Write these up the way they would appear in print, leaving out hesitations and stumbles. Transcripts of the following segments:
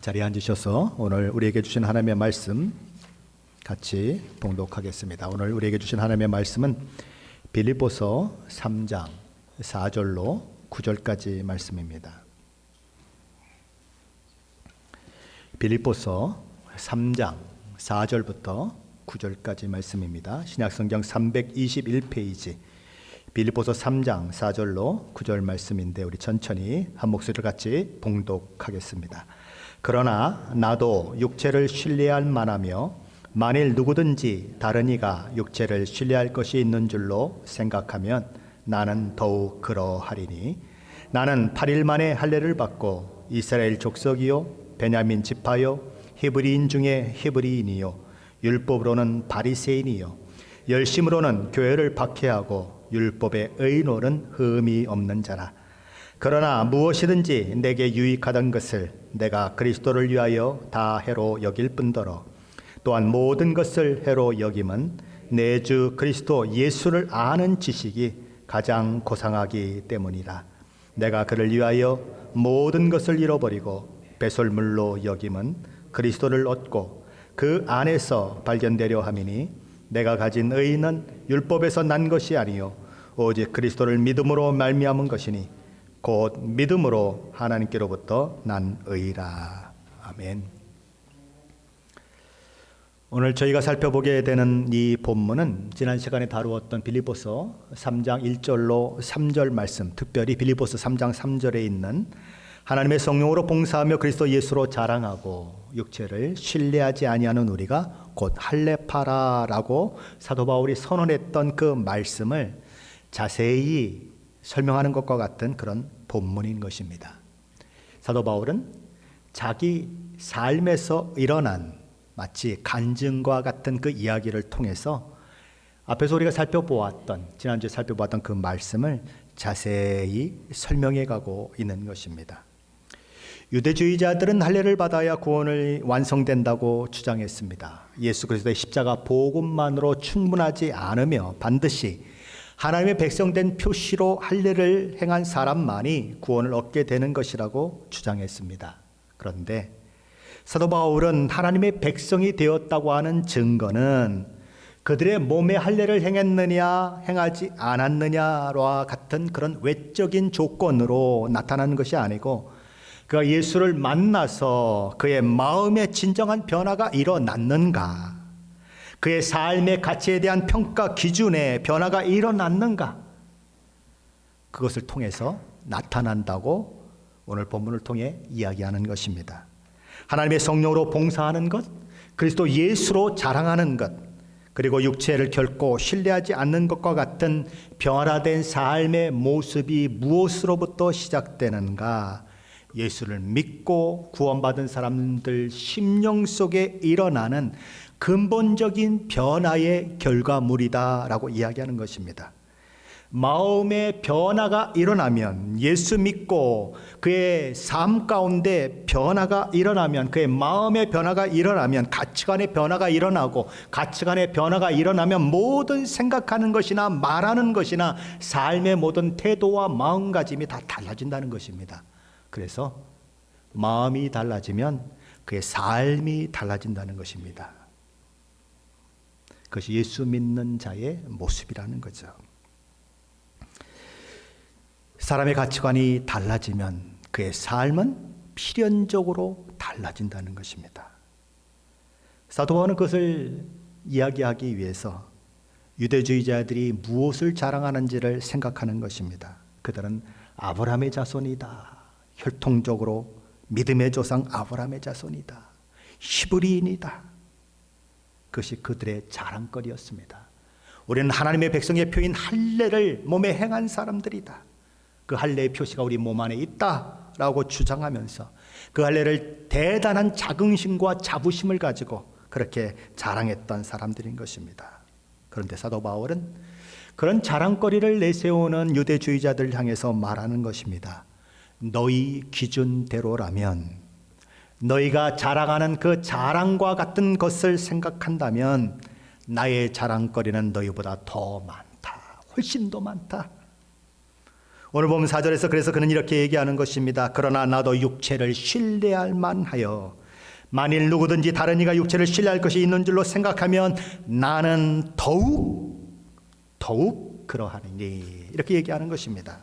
자리에 앉으셔서 오늘 우리에게 주신 하나님의 말씀 같이 봉독하겠습니다. 오늘 우리에게 주신 하나님의 말씀은 빌립보서 3장 4절로 9절까지 말씀입니다. 빌립보서 3장 4절부터 9절까지 말씀입니다. 신약성경 321페이지 빌립보서 3장 4절로 9절 말씀인데 우리 천천히 한 목소리를 같이 봉독하겠습니다. 그러나 나도 육체를 신뢰할 만하며 만일 누구든지 다른 이가 육체를 신뢰할 것이 있는 줄로 생각하면 나는 더욱 그러하리니 나는 8일 만에 할례를 받고 이스라엘 족속이요 베냐민 지파요 히브리인 중에 히브리인이요 율법으로는 바리새인이요 열심으로는 교회를 박해하고 율법의 의노는 흠이 없는 자라. 그러나 무엇이든지 내게 유익하던 것을 내가 그리스도를 위하여 다 해로 여길 뿐더러 또한 모든 것을 해로 여김은 내 주 그리스도 예수를 아는 지식이 가장 고상하기 때문이라. 내가 그를 위하여 모든 것을 잃어버리고 배설물로 여김은 그리스도를 얻고 그 안에서 발견되려 함이니 내가 가진 의는 율법에서 난 것이 아니요 오직 그리스도를 믿음으로 말미암은 것이니 곧 믿음으로 하나님께로부터 난 의라. 아멘. 오늘 저희가 살펴보게 되는 이 본문은 지난 시간에 다루었던 빌립보서 3장 1절로 3절 말씀, 특별히 빌립보서 3장 3절에 있는 하나님의 성령으로 봉사하며 그리스도 예수로 자랑하고 육체를 신뢰하지 아니하는 우리가 곧 할례파라라고 사도 바울이 선언했던 그 말씀을 자세히 설명하는 것과 같은 그런 본문인 것입니다. 사도 바울은 자기 삶에서 일어난 마치 간증과 같은 그 이야기를 통해서 앞에서 우리가 지난주에 살펴보았던 그 말씀을 자세히 설명해 가고 있는 것입니다. 유대주의자들은 할례를 받아야 구원을 완성된다고 주장했습니다. 예수 그리스도의 십자가 복음만으로 충분하지 않으며 반드시 하나님의 백성된 표시로 할례를 행한 사람만이 구원을 얻게 되는 것이라고 주장했습니다. 그런데 사도 바울은 하나님의 백성이 되었다고 하는 증거는 그들의 몸에 할례를 행했느냐 행하지 않았느냐와 같은 그런 외적인 조건으로 나타나는 것이 아니고 그가 예수를 만나서 그의 마음의 진정한 변화가 일어났는가, 그의 삶의 가치에 대한 평가 기준에 변화가 일어났는가, 그것을 통해서 나타난다고 오늘 본문을 통해 이야기하는 것입니다. 하나님의 성령으로 봉사하는 것, 그리스도 예수로 자랑하는 것, 그리고 육체를 결코 신뢰하지 않는 것과 같은 변화된 삶의 모습이 무엇으로부터 시작되는가? 예수를 믿고 구원받은 사람들 심령 속에 일어나는 근본적인 변화의 결과물이다라고 이야기하는 것입니다. 마음의 변화가 일어나면, 예수 믿고 그의 삶 가운데 변화가 일어나면, 그의 마음의 변화가 일어나면 가치관의 변화가 일어나고, 가치관의 변화가 일어나면 모든 생각하는 것이나 말하는 것이나 삶의 모든 태도와 마음가짐이 다 달라진다는 것입니다. 그래서 마음이 달라지면 그의 삶이 달라진다는 것입니다. 그것이 예수 믿는 자의 모습이라는 거죠. 사람의 가치관이 달라지면 그의 삶은 필연적으로 달라진다는 것입니다. 사도 바울은 그것을 이야기하기 위해서 유대주의자들이 무엇을 자랑하는지를 생각하는 것입니다. 그들은 아브라함의 자손이다, 혈통적으로 믿음의 조상 아브라함의 자손이다, 히브리인이다. 그것이 그들의 자랑거리였습니다. 우리는 하나님의 백성의 표인 할례를 몸에 행한 사람들이다. 그 할례의 표시가 우리 몸 안에 있다라고 주장하면서 그 할례를 대단한 자긍심과 자부심을 가지고 그렇게 자랑했던 사람들인 것입니다. 그런데 사도 바울은 그런 자랑거리를 내세우는 유대주의자들을 향해서 말하는 것입니다. 너희 기준대로라면, 너희가 자랑하는 그 자랑과 같은 것을 생각한다면 나의 자랑거리는 너희보다 더 많다, 훨씬 더 많다. 오늘 보면 4절에서 그래서 그는 이렇게 얘기하는 것입니다. 그러나 나도 육체를 신뢰할 만하여 만일 누구든지 다른 이가 육체를 신뢰할 것이 있는 줄로 생각하면 나는 더욱 그러하니 이렇게 얘기하는 것입니다.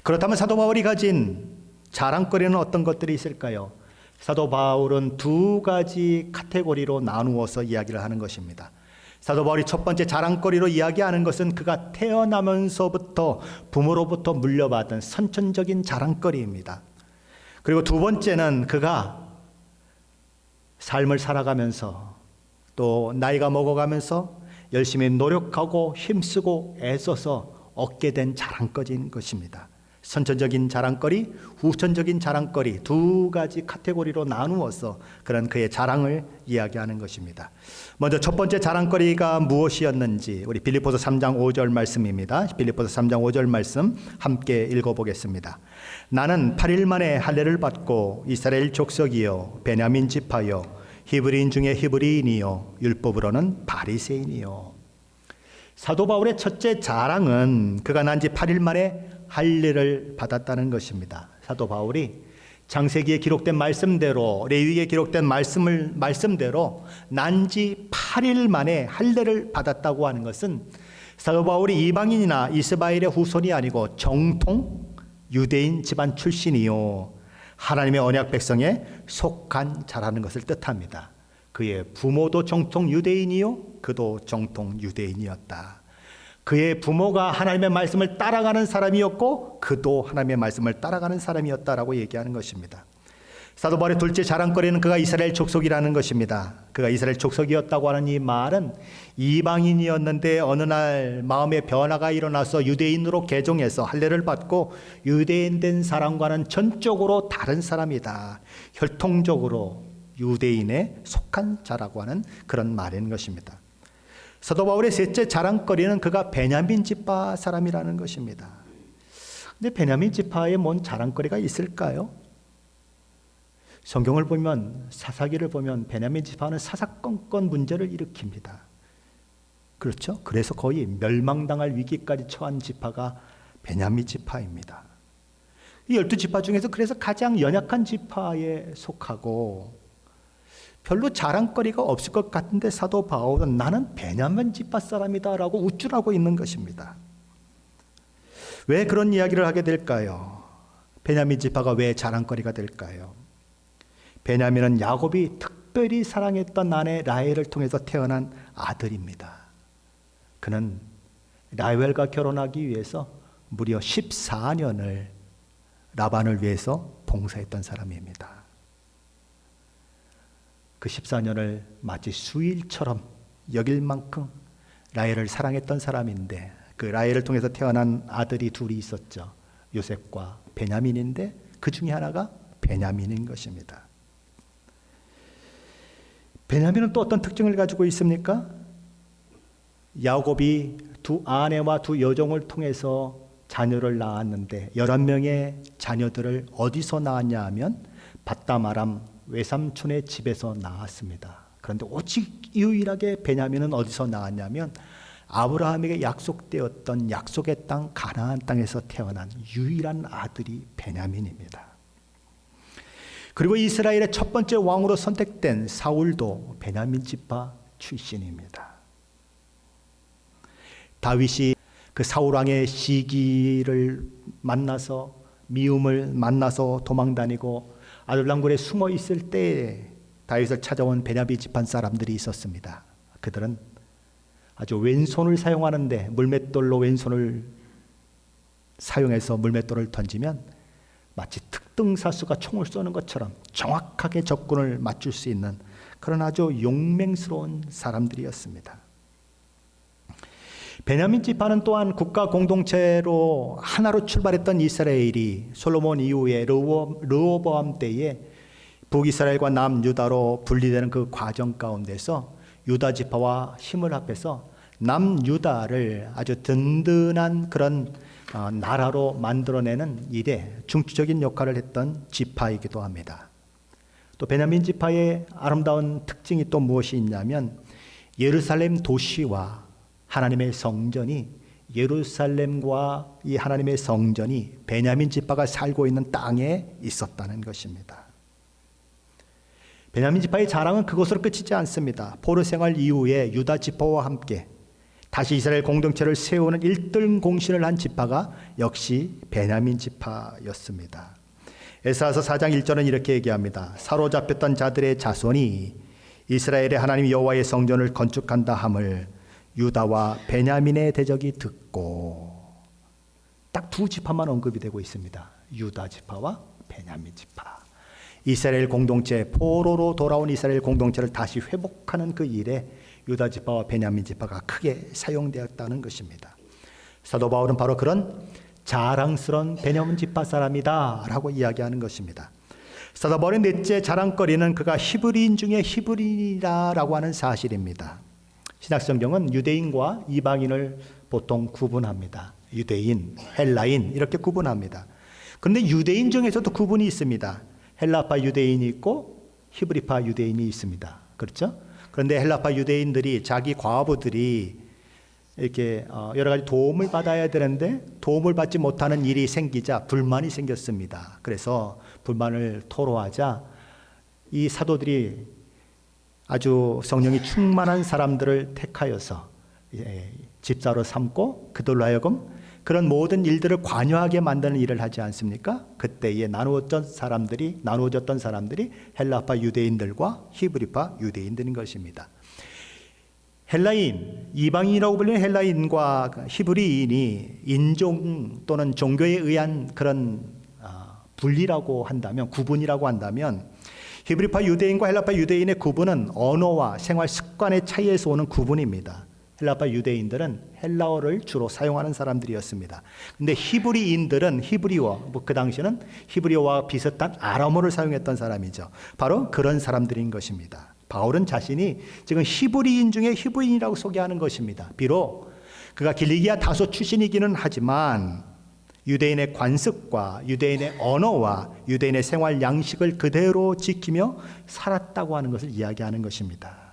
그렇다면 사도 바울이 가진 자랑거리는 어떤 것들이 있을까요? 사도 바울은 두 가지 카테고리로 나누어서 이야기를 하는 것입니다. 사도 바울이 첫 번째 자랑거리로 이야기하는 것은 그가 태어나면서부터 부모로부터 물려받은 선천적인 자랑거리입니다. 그리고 두 번째는 그가 삶을 살아가면서 또 나이가 먹어가면서 열심히 노력하고 힘쓰고 애써서 얻게 된 자랑거리인 것입니다. 선천적인 자랑거리, 후천적인 자랑거리 두 가지 카테고리로 나누어서 그런 그의 자랑을 이야기하는 것입니다. 먼저 첫 번째 자랑거리가 무엇이었는지 우리 빌립보서 3장 5절 말씀입니다. 빌립보서 3장 5절 말씀 함께 읽어보겠습니다. 나는 8일 만에 할례를 받고 이스라엘 족속이요 베냐민 지파요 히브리인 중에 히브리인이요 율법으로는 바리새인이요. 사도 바울의 첫째 자랑은 그가 난 지 8일 만에 할례를 받았다는 것입니다. 사도 바울이 창세기에 기록된 말씀대로 레위기에 기록된 말씀대로 난 지 8일 만에 할례를 받았다고 하는 것은 사도 바울이 이방인이나 이스라엘의 후손이 아니고 정통 유대인 집안 출신이요 하나님의 언약 백성에 속한 자라는 것을 뜻합니다. 그의 부모도 정통 유대인이요 그도 정통 유대인이었다. 그의 부모가 하나님의 말씀을 따라가는 사람이었고 그도 하나님의 말씀을 따라가는 사람이었다라고 얘기하는 것입니다. 사도 바울의 둘째 자랑거리는 그가 이스라엘 족속이라는 것입니다. 그가 이스라엘 족속이었다고 하는 이 말은 이방인이었는데 어느 날 마음의 변화가 일어나서 유대인으로 개종해서 할례를 받고 유대인 된 사람과는 전적으로 다른 사람이다. 혈통적으로 유대인에 속한 자라고 하는 그런 말인 것입니다. 사도 바울의 셋째 자랑거리는 그가 베냐민 지파 사람이라는 것입니다. 근데 베냐민 지파에 뭔 자랑거리가 있을까요? 성경을 보면 사사기를 보면 베냐민 지파는 사사건건 문제를 일으킵니다. 그렇죠? 그래서 거의 멸망당할 위기까지 처한 지파가 베냐민 지파입니다. 이 12지파 중에서 그래서 가장 연약한 지파에 속하고 별로 자랑거리가 없을 것 같은데 사도 바울은 나는 베냐민 지파 사람이다 라고 우쭐하고 있는 것입니다. 왜 그런 이야기를 하게 될까요? 베냐민 지파가 왜 자랑거리가 될까요? 베냐민은 야곱이 특별히 사랑했던 아내 라헬을 통해서 태어난 아들입니다. 그는 라헬과 결혼하기 위해서 무려 14년을 라반을 위해서 봉사했던 사람입니다. 그 14년을 마치 수일처럼 여길 만큼 라헬을 사랑했던 사람인데 그 라헬을 통해서 태어난 아들이 둘이 있었죠. 요셉과 베냐민인데 그 중에 하나가 베냐민인 것입니다. 베냐민은 또 어떤 특징을 가지고 있습니까? 야곱이 두 아내와 두 여종을 통해서 자녀를 낳았는데 11명의 자녀들을 어디서 낳았냐 하면 밧담 아람 외삼촌의 집에서 낳았습니다. 그런데 오직 유일하게 베냐민은 어디서 낳았냐면 아브라함에게 약속되었던 약속의 땅 가나안 땅에서 태어난 유일한 아들이 베냐민입니다. 그리고 이스라엘의 첫 번째 왕으로 선택된 사울도 베냐민 지파 출신입니다. 다윗이 그 사울 왕의 시기를 만나서 미움을 만나서 도망다니고 아둘람굴에 숨어 있을 때에 다윗을 찾아온 베냐민 지파 사람들이 있었습니다. 그들은 아주 왼손을 사용하는데 물맷돌로 왼손을 사용해서 물맷돌을 던지면 마치 특등사수가 총을 쏘는 것처럼 정확하게 적군을 맞출 수 있는 그런 아주 용맹스러운 사람들이었습니다. 베냐민 지파는 또한 국가 공동체로 하나로 출발했던 이스라엘이 솔로몬 이후에 르호보암 때에 북이스라엘과 남유다로 분리되는 그 과정 가운데서 유다 지파와 힘을 합해서 남유다를 아주 든든한 그런 나라로 만들어내는 일에 중추적인 역할을 했던 지파이기도 합니다. 또 베냐민 지파의 아름다운 특징이 또 무엇이 있냐면 예루살렘 도시와 하나님의 성전이 예루살렘과 이 하나님의 성전이 베냐민 지파가 살고 있는 땅에 있었다는 것입니다. 베냐민 지파의 자랑은 그것으로 끝이지 않습니다. 포로 생활 이후에 유다 지파와 함께 다시 이스라엘 공동체를 세우는 1등 공신을 한 지파가 역시 베냐민 지파였습니다. 에스라서 4장 1절은 이렇게 얘기합니다. 사로잡혔던 자들의 자손이 이스라엘의 하나님 여호와의 성전을 건축한다 함을 유다와 베냐민의 대적이 듣고, 딱 두 지파만 언급이 되고 있습니다. 유다 지파와 베냐민 지파. 이스라엘 공동체, 포로로 돌아온 이스라엘 공동체를 다시 회복하는 그 일에 유다 지파와 베냐민 지파가 크게 사용되었다는 것입니다. 사도 바울은 바로 그런 자랑스러운 베냐민 지파 사람이다 라고 이야기하는 것입니다. 사도 바울의 넷째 자랑거리는 그가 히브리인 중에 히브리인이라고 하는 사실입니다. 신약성경은 유대인과 이방인을 보통 구분합니다. 유대인, 헬라인 이렇게 구분합니다. 그런데 유대인 중에서도 구분이 있습니다. 헬라파 유대인이 있고 히브리파 유대인이 있습니다. 그렇죠? 그런데 헬라파 유대인들이 자기 과부들이 이렇게 여러 가지 도움을 받아야 되는데 도움을 받지 못하는 일이 생기자 불만이 생겼습니다. 그래서 불만을 토로하자 이 사도들이 아주 성령이 충만한 사람들을 택하여서 집사로 삼고 그들로 하여금 그런 모든 일들을 관여하게 만드는 일을 하지 않습니까? 그때에 나누어졌던 사람들이 헬라파 유대인들과 히브리파 유대인들인 것입니다. 헬라인, 이방인이라고 불리는 헬라인과 히브리인이 인종 또는 종교에 의한 그런 분리라고 한다면, 구분이라고 한다면, 히브리파 유대인과 헬라파 유대인의 구분은 언어와 생활 습관의 차이에서 오는 구분입니다. 헬라파 유대인들은 헬라어를 주로 사용하는 사람들이었습니다. 근데 히브리인들은 히브리어, 그 당시에는 히브리어와 비슷한 아람어를 사용했던 사람이죠. 바로 그런 사람들인 것입니다. 바울은 자신이 지금 히브리인 중에 히브리인이라고 소개하는 것입니다. 비록 그가 길리기아 다소 출신이기는 하지만 유대인의 관습과 유대인의 언어와 유대인의 생활 양식을 그대로 지키며 살았다고 하는 것을 이야기하는 것입니다.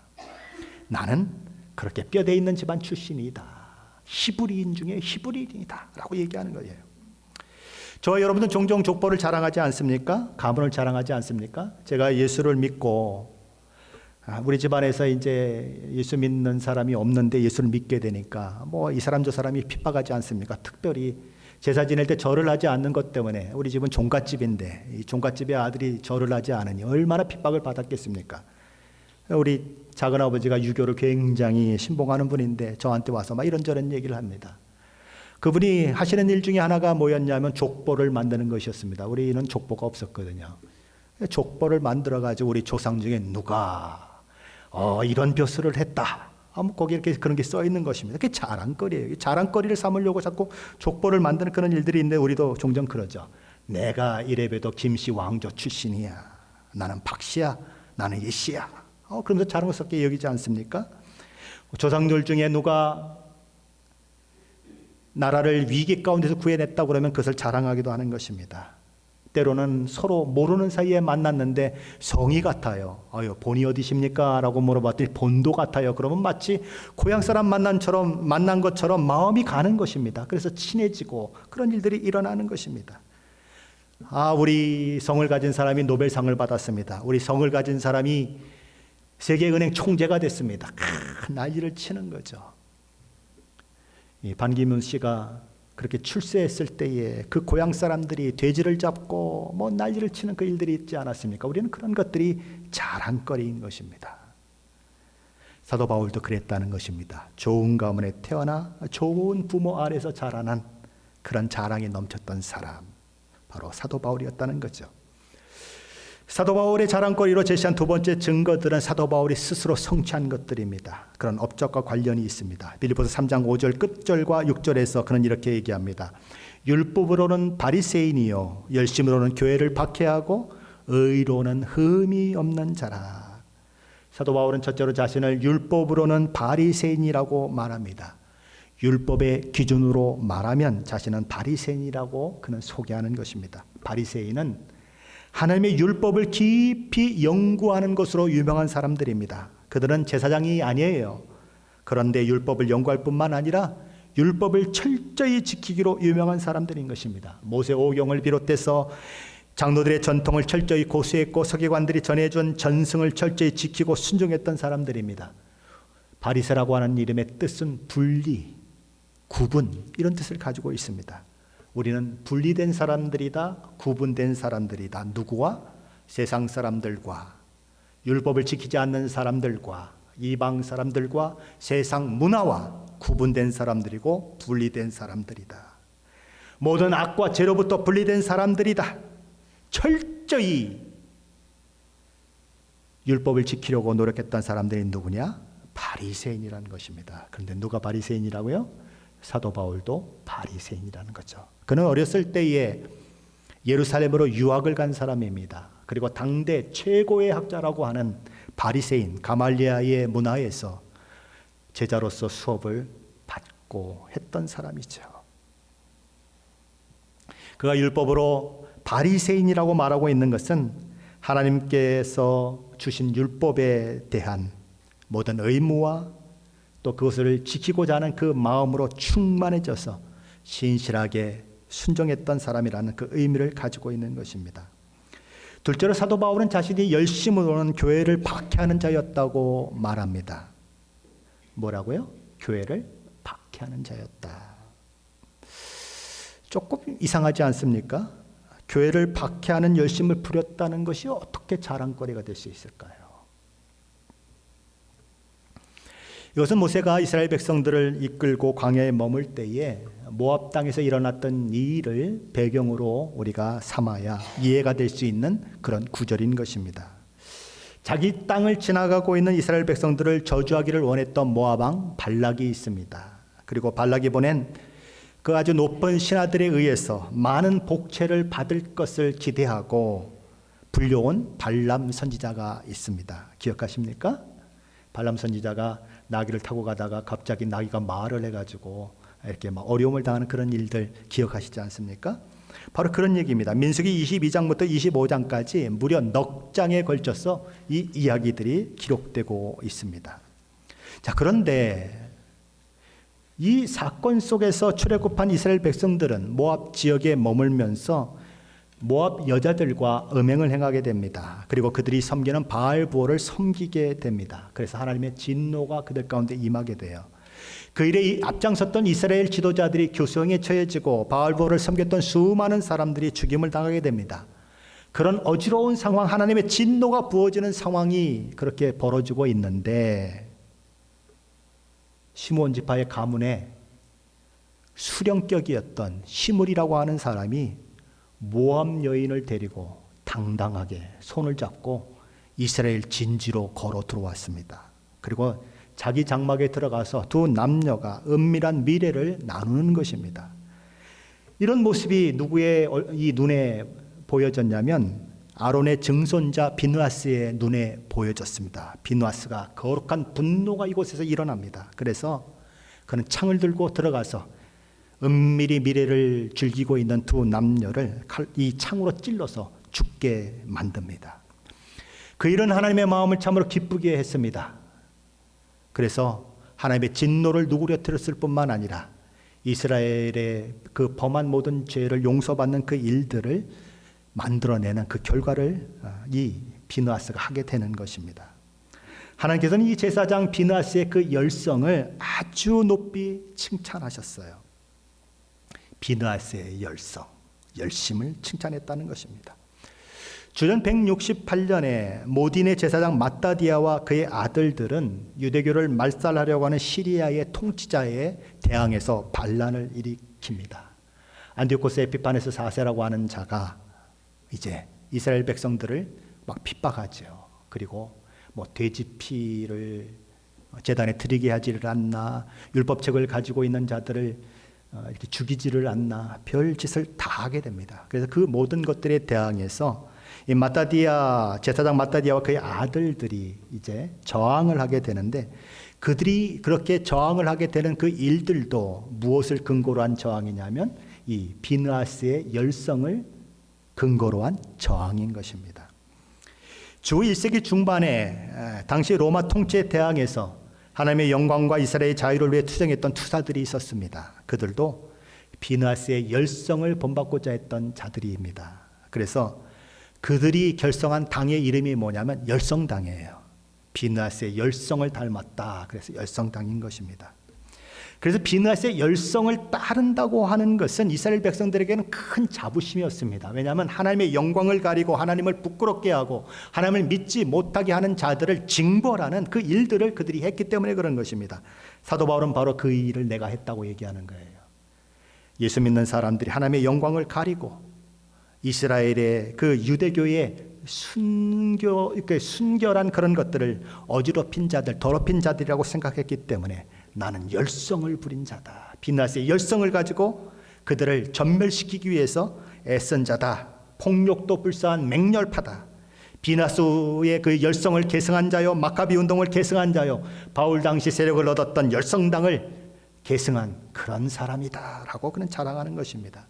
나는 그렇게 뼈대 있는 집안 출신이다. 히브리인 중에 히브리인이다 라고 얘기하는 거예요. 저와 여러분은 종종 족보를 자랑하지 않습니까? 가문을 자랑하지 않습니까? 제가 예수를 믿고 우리 집안에서 이제 예수 믿는 사람이 없는데 예수를 믿게 되니까 뭐 이 사람 저 사람이 핍박하지 않습니까? 특별히 제사 지낼 때 절을 하지 않는 것 때문에 우리 집은 종갓집인데 이 종갓집의 아들이 절을 하지 않으니 얼마나 핍박을 받았겠습니까? 우리 작은아버지가 유교를 굉장히 신봉하는 분인데 저한테 와서 막 이런저런 얘기를 합니다. 그분이 하시는 일 중에 하나가 뭐였냐면 족보를 만드는 것이었습니다. 우리는 족보가 없었거든요. 족보를 만들어가지고 우리 조상 중에 누가 이런 벼슬을 했다. 거기 이렇게 그런 게 써 있는 것입니다. 그게 자랑거리예요. 자랑거리를 삼으려고 자꾸 족보를 만드는 그런 일들이 있는데 우리도 종종 그러죠. 내가 이래봬도 김씨 왕조 출신이야. 나는 박씨야. 나는 이씨야. 그러면서 자랑스럽게 여기지 않습니까? 조상들 중에 누가 나라를 위기 가운데서 구해냈다고 그러면 그것을 자랑하기도 하는 것입니다. 때로는 서로 모르는 사이에 만났는데 성이 같아요. 본이 어디십니까? 라고 물어봤더니 본도 같아요. 그러면 마치 고향 사람 만난 것처럼 마음이 가는 것입니다. 그래서 친해지고 그런 일들이 일어나는 것입니다. 우리 성을 가진 사람이 노벨상을 받았습니다. 우리 성을 가진 사람이 세계은행 총재가 됐습니다. 난리를 치는 거죠. 반기문 씨가 그렇게 출세했을 때에 그 고향 사람들이 돼지를 잡고 뭐 난리를 치는 그 일들이 있지 않았습니까? 우리는 그런 것들이 자랑거리인 것입니다. 사도 바울도 그랬다는 것입니다. 좋은 가문에 태어나 좋은 부모 아래서 자라난 그런 자랑이 넘쳤던 사람, 바로 사도 바울이었다는 거죠. 사도 바울의 자랑거리로 제시한 두 번째 증거들은 사도 바울이 스스로 성취한 것들입니다. 그런 업적과 관련이 있습니다. 빌립보서 3장 5절 끝절과 6절에서 그는 이렇게 얘기합니다. 율법으로는 바리새인이요 열심으로는 교회를 박해하고 의로는 흠이 없는 자라. 사도 바울은 첫째로 자신을 율법으로는 바리새인이라고 말합니다. 율법의 기준으로 말하면 자신은 바리새인이라고 그는 소개하는 것입니다. 바리새인은 하나님의 율법을 깊이 연구하는 것으로 유명한 사람들입니다. 그들은 제사장이 아니에요. 그런데 율법을 연구할 뿐만 아니라 율법을 철저히 지키기로 유명한 사람들인 것입니다. 모세오경을 비롯해서 장로들의 전통을 철저히 고수했고 서기관들이 전해준 전승을 철저히 지키고 순종했던 사람들입니다. 바리새라고 하는 이름의 뜻은 분리, 구분 이런 뜻을 가지고 있습니다. 우리는 분리된 사람들이다, 구분된 사람들이다. 누구와? 세상 사람들과, 율법을 지키지 않는 사람들과, 이방 사람들과, 세상 문화와 구분된 사람들이고 분리된 사람들이다. 모든 악과 죄로부터 분리된 사람들이다. 철저히 율법을 지키려고 노력했던 사람들이 누구냐? 바리새인이라는 것입니다. 그런데 누가 바리새인이라고요? 사도 바울도 바리새인이라는 거죠. 그는 어렸을 때에 예루살렘으로 유학을 간 사람입니다. 그리고 당대 최고의 학자라고 하는 바리새인 가말리아의 문화에서 제자로서 수업을 받고 했던 사람이죠. 그가 율법으로 바리새인이라고 말하고 있는 것은 하나님께서 주신 율법에 대한 모든 의무와 또 그것을 지키고자 하는 그 마음으로 충만해져서 신실하게 순종했던 사람이라는 그 의미를 가지고 있는 것입니다. 둘째로 사도 바울은 자신이 열심으로는 교회를 박해하는 자였다고 말합니다. 뭐라고요? 교회를 박해하는 자였다. 조금 이상하지 않습니까? 교회를 박해하는 열심을 부렸다는 것이 어떻게 자랑거리가 될 수 있을까요? 이것은 모세가 이스라엘 백성들을 이끌고 광야에 머물 때에 모압 땅에서 일어났던 이 일을 배경으로 우리가 삼아야 이해가 될 수 있는 그런 구절인 것입니다. 자기 땅을 지나가고 있는 이스라엘 백성들을 저주하기를 원했던 모압 왕 발락이 있습니다. 그리고 발락이 보낸 그 아주 높은 신하들에 의해서 많은 복채를 받을 것을 기대하고 불려온 발람 선지자가 있습니다. 기억하십니까? 발람 선지자가 나귀를 타고 가다가 갑자기 나귀가 말을 해가지고 이렇게 막 어려움을 당하는 그런 일들 기억하시지 않습니까? 바로 그런 얘기입니다. 민수기 22장부터 25장까지 무려 넉 장에 걸쳐서 이 이야기들이 기록되고 있습니다. 자, 그런데 이 사건 속에서 출애굽한 이스라엘 백성들은 모압 지역에 머물면서 모압 여자들과 음행을 행하게 됩니다. 그리고 그들이 섬기는 바알 부호를 섬기게 됩니다. 그래서 하나님의 진노가 그들 가운데 임하게 돼요. 그 일에 앞장섰던 이스라엘 지도자들이 교수형에 처해지고 바알 부호를 섬겼던 수많은 사람들이 죽임을 당하게 됩니다. 그런 어지러운 상황, 하나님의 진노가 부어지는 상황이 그렇게 벌어지고 있는데 시므온 지파의 가문에 수령격이었던 시므리라고 하는 사람이 모압 여인을 데리고 당당하게 손을 잡고 이스라엘 진지로 걸어 들어왔습니다. 그리고 자기 장막에 들어가서 두 남녀가 은밀한 미래를 나누는 것입니다. 이런 모습이 누구의 이 눈에 보여졌냐면 아론의 증손자 비느하스의 눈에 보여졌습니다. 비느하스가 거룩한 분노가 이곳에서 일어납니다. 그래서 그는 창을 들고 들어가서 은밀히 미래를 즐기고 있는 두 남녀를 이 창으로 찔러서 죽게 만듭니다. 그 일은 하나님의 마음을 참으로 기쁘게 했습니다. 그래서 하나님의 진노를 누그러뜨렸을 뿐만 아니라 이스라엘의 그 범한 모든 죄를 용서받는 그 일들을 만들어내는 그 결과를 이 비느하스가 하게 되는 것입니다. 하나님께서는 이 제사장 비느하스의 그 열성을 아주 높이 칭찬하셨어요. 비느하스의 열심을 칭찬했다는 것입니다. 주전 168년에 모딘의 제사장 마따디아와 그의 아들들은 유대교를 말살하려고 하는 시리아의 통치자에 대항해서 반란을 일으킵니다. 안디오코스 에피파네스 4세라고 하는 자가 이제 이스라엘 백성들을 막 핍박하죠. 그리고 뭐 돼지 피를 제단에 드리게 하지를 않나, 율법책을 가지고 있는 자들을 이렇게 죽이지를 않나, 별 짓을 다 하게 됩니다. 그래서 그 모든 것들에 대항해서 이 마따디아, 제사장 마따디아와 그의 아들들이 이제 저항을 하게 되는데, 그들이 그렇게 저항을 하게 되는 그 일들도 무엇을 근거로 한 저항이냐면 이 비느하스의 열성을 근거로 한 저항인 것입니다. 주 1세기 중반에 당시 로마 통치에 대항해서 하나님의 영광과 이스라엘의 자유를 위해 투쟁했던 투사들이 있었습니다. 그들도 비느하스의 열성을 본받고자 했던 자들입니다. 그래서 그들이 결성한 당의 이름이 뭐냐면 열성당이에요. 비느하스의 열성을 닮았다. 그래서 열성당인 것입니다. 그래서 비느하스의 열성을 따른다고 하는 것은 이스라엘 백성들에게는 큰 자부심이었습니다. 왜냐하면 하나님의 영광을 가리고 하나님을 부끄럽게 하고 하나님을 믿지 못하게 하는 자들을 징벌하는 그 일들을 그들이 했기 때문에 그런 것입니다. 사도 바울은 바로 그 일을 내가 했다고 얘기하는 거예요. 예수 믿는 사람들이 하나님의 영광을 가리고 이스라엘의 그 유대교의 순결한 그런 것들을 어지럽힌 자들, 더럽힌 자들이라고 생각했기 때문에 나는 열성을 부린 자다. 비느하스의 열성을 가지고 그들을 전멸시키기 위해서 애쓴 자다. 폭력도 불사한 맹렬파다. 비느하스의 그 열성을 계승한 자요, 마카비 운동을 계승한 자요, 바울 당시 세력을 얻었던 열성당을 계승한 그런 사람이다 라고 그는 자랑하는 것입니다.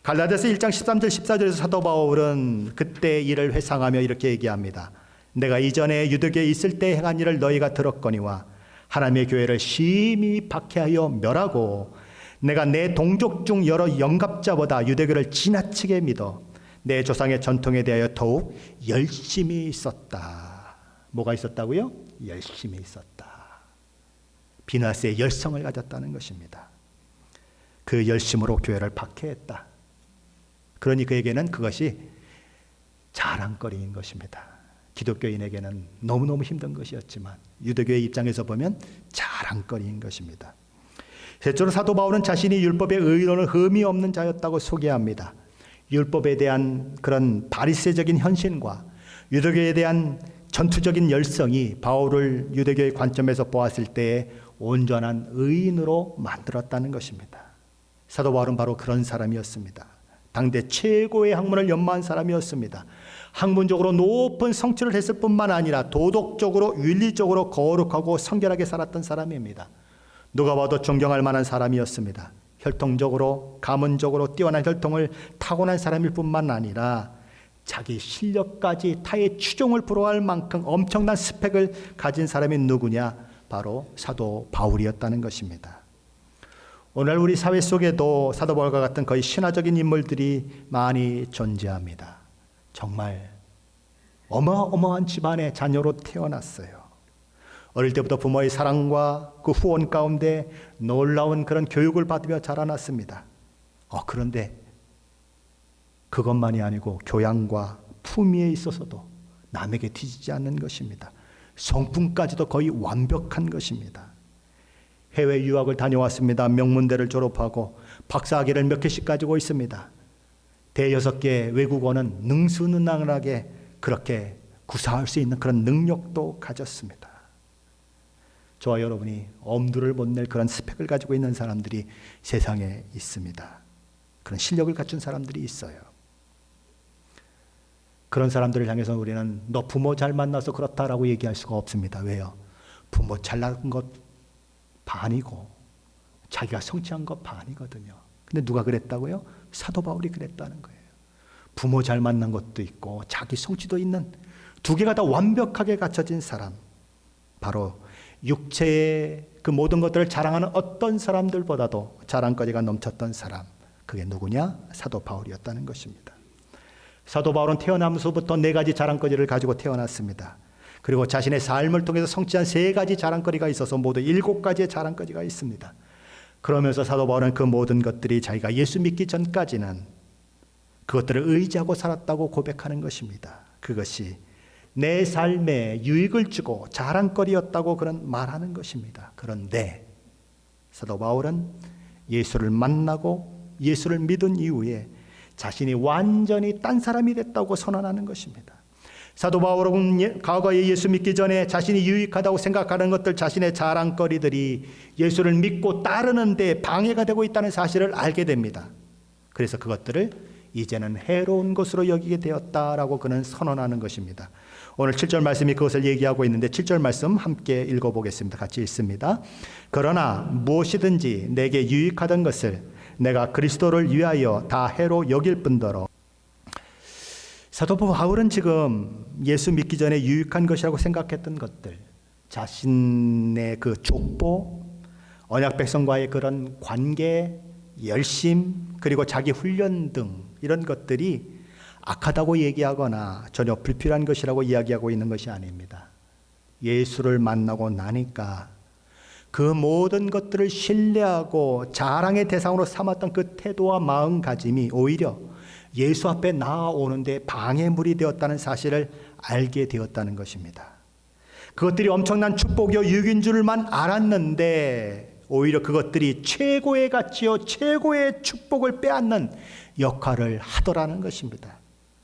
갈라디아서 1장 13절 14절에서 사도 바울은 그때 일을 회상하며 이렇게 얘기합니다. 내가 이전에 유대교에 있을 때 행한 일을 너희가 들었거니와 하나님의 교회를 심히 박해하여 멸하고 내가 내 동족 중 여러 영갑자보다 유대교를 지나치게 믿어 내 조상의 전통에 대하여 더욱 열심히 있었다. 뭐가 있었다고요? 열심히 있었다. 비느하스의 열성을 가졌다는 것입니다. 그 열심으로 교회를 박해했다. 그러니 그에게는 그것이 자랑거리인 것입니다. 기독교인에게는 너무너무 힘든 것이었지만 유대교의 입장에서 보면 자랑거리인 것입니다. 셋째로 사도 바울은 자신이 율법의 의론을 흠이 없는 자였다고 소개합니다. 율법에 대한 그런 바리새적인 현신과 유대교에 대한 전투적인 열성이 바울을 유대교의 관점에서 보았을 때에 온전한 의인으로 만들었다는 것입니다. 사도 바울은 바로 그런 사람이었습니다. 당대 최고의 학문을 연마한 사람이었습니다. 학문적으로 높은 성취를 했을 뿐만 아니라 도덕적으로 윤리적으로 거룩하고 성결하게 살았던 사람입니다. 누가 봐도 존경할 만한 사람이었습니다. 혈통적으로 가문적으로 뛰어난 혈통을 타고난 사람일 뿐만 아니라 자기 실력까지 타의 추종을 부러워할 만큼 엄청난 스펙을 가진 사람이 누구냐? 바로 사도 바울이었다는 것입니다. 오늘 우리 사회 속에도 사도 바울과 같은 거의 신화적인 인물들이 많이 존재합니다. 정말 어마어마한 집안의 자녀로 태어났어요. 어릴 때부터 부모의 사랑과 그 후원 가운데 놀라운 그런 교육을 받으며 자라났습니다. 그런데 그것만이 아니고 교양과 품위에 있어서도 남에게 뒤지지 않는 것입니다. 성품까지도 거의 완벽한 것입니다. 해외 유학을 다녀왔습니다. 명문대를 졸업하고 박사학위를 몇 개씩 가지고 있습니다. 대여섯 개 외국어는 능수능란하게 그렇게 구사할 수 있는 그런 능력도 가졌습니다. 저와 여러분이 엄두를 못 낼 그런 스펙을 가지고 있는 사람들이 세상에 있습니다. 그런 실력을 갖춘 사람들이 있어요. 그런 사람들을 향해서 우리는 너 부모 잘 만나서 그렇다라고 얘기할 수가 없습니다. 왜요? 부모 잘난 것 반이고 자기가 성취한 것 반이거든요. 근데 누가 그랬다고요? 사도 바울이 그랬다는 거예요. 부모 잘 만난 것도 있고 자기 성취도 있는 두 개가 다 완벽하게 갖춰진 사람, 바로 육체의 그 모든 것들을 자랑하는 어떤 사람들보다도 자랑거리가 넘쳤던 사람, 그게 누구냐? 사도 바울이었다는 것입니다. 사도 바울은 태어나면서부터 4가지 자랑거리를 가지고 태어났습니다. 그리고 자신의 삶을 통해서 성취한 3가지 자랑거리가 있어서 모두 7가지의 자랑거리가 있습니다. 그러면서 사도 바울은 그 모든 것들이 자기가 예수 믿기 전까지는 그것들을 의지하고 살았다고 고백하는 것입니다. 그것이 내 삶에 유익을 주고 자랑거리였다고 그런 말하는 것입니다. 그런데 사도 바울은 예수를 만나고 예수를 믿은 이후에 자신이 완전히 딴 사람이 됐다고 선언하는 것입니다. 사도 바울은 과거에 예수 믿기 전에 자신이 유익하다고 생각하는 것들, 자신의 자랑거리들이 예수를 믿고 따르는 데 방해가 되고 있다는 사실을 알게 됩니다. 그래서 그것들을 이제는 해로운 것으로 여기게 되었다라고 그는 선언하는 것입니다. 오늘 7절 말씀이 그것을 얘기하고 있는데 7절 말씀 함께 읽어보겠습니다. 같이 읽습니다. 그러나 무엇이든지 내게 유익하던 것을 내가 그리스도를 위하여 다 해로 여길 뿐더러. 사도 바울은 지금 예수 믿기 전에 유익한 것이라고 생각했던 것들, 자신의 그 족보, 언약 백성과의 그런 관계, 열심, 그리고 자기 훈련 등 이런 것들이 악하다고 얘기하거나 전혀 불필요한 것이라고 이야기하고 있는 것이 아닙니다. 예수를 만나고 나니까 그 모든 것들을 신뢰하고 자랑의 대상으로 삼았던 그 태도와 마음가짐이 오히려 예수 앞에 나아오는데 방해물이 되었다는 사실을 알게 되었다는 것입니다. 그것들이 엄청난 축복이요 유익인 줄만 알았는데 오히려 그것들이 최고의 가치요 최고의 축복을 빼앗는 역할을 하더라는 것입니다.